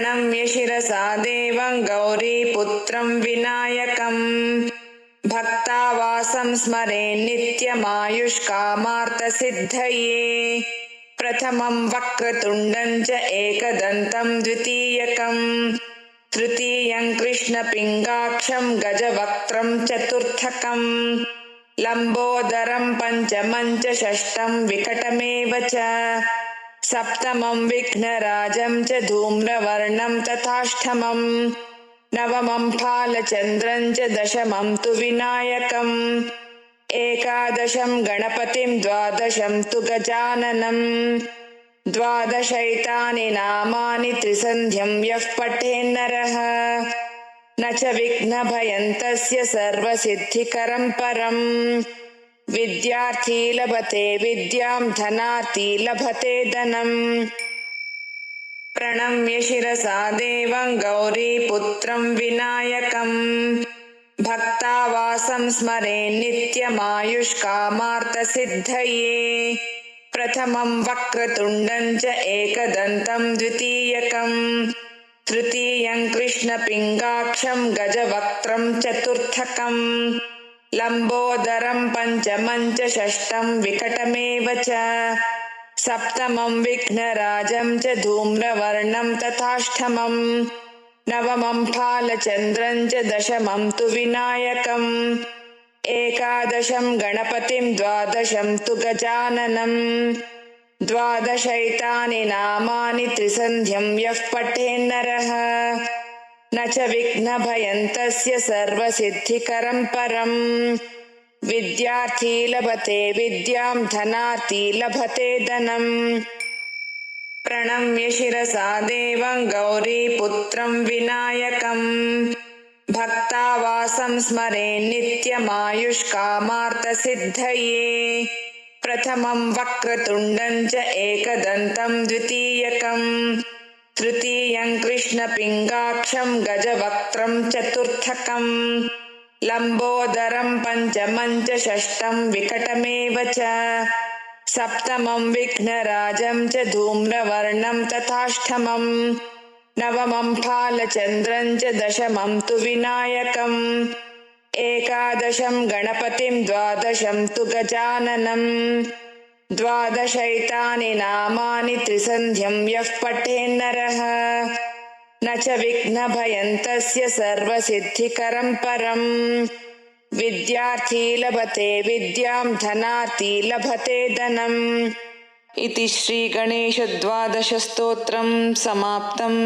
प्रणम्य शिरसा देवं गौरीपुत्रं विनायकम् भक्तावासं स्मरे नित्यमायुष्कामार्थसिद्धये प्रथमं वक्रतुण्डं च एकदन्तं द्वितीयकं तृतीयं कृष्णपिङ्गाक्षं गजवक्त्रं चतुर्थकं लम्बोदरं पञ्चमं च षष्ठं विकटमेव च सप्तमं विघ्नराजं च धूम्रवर्णं तथाष्टमं नवमं फालचन्द्रं च दशमं तु विनायकम् एकादशं गणपतिं द्वादशं तु गजाननं द्वादशैतानि नामानि त्रिसन्ध्यं यः पठेन्नरः न च विघ्नभयं तस्य सर्वसिद्धिकरं परम् विद्यार्थी लभते विद्यां धनार्थी लभते धनम् प्रणम्य शिरसा देवं गौरीपुत्रं विनायकम् भक्तावासं स्मरे नित्यमायुष्कामार्थसिद्धये प्रथमं वक्रतुण्डं च एकदन्तं द्वितीयकं तृतीयं कृष्णपिङ्गाक्षं गजवक्त्रं चतुर्थकं लम्बोदरं पञ्चमं च षष्ठं विकटमेव च सप्तमं विघ्नराजं च धूम्रवर्णं तथाष्टमं नवमं फालचन्द्रं च दशमं तु विनायकम् एकादशं गणपतिं द्वादशं तु गजाननं द्वादशैतानि नामानि त्रिसन्ध्यं यः पठेन्नरः न च विघ्नभयं तस्य सर्वसिद्धिकरं परम् विद्यार्थी लभते विद्यां धनार्थी लभते धनम् प्रणम्य शिरसा देवं गौरीपुत्रं विनायकम् भक्तावासं स्मरे नित्यमायुष्कामार्थसिद्धये प्रथमं वक्रतुण्डं च एकदन्तं द्वितीयकं तृतीयं कृष्णपिङ्गाक्षं गजवक्त्रं चतुर्थकं लम्बोदरं पञ्चमं च षष्ठं विकटमेव च सप्तमं विघ्नराजं च धूम्रवर्णं तथाष्टमं नवमं फालचन्द्रं च दशमं तु विनायकम् एकादशं गणपतिं द्वादशं तु गजाननं द्वादशैतानि नामानि त्रिसन्ध्यं यः पठेन्नरः न च विघ्नभयं तस्य सर्वसिद्धिकरं परम् विद्यार्थी लभते विद्यां धनार्थी लभते धनम् इति श्रीगणेशद्वादशस्तोत्रं समाप्तम्।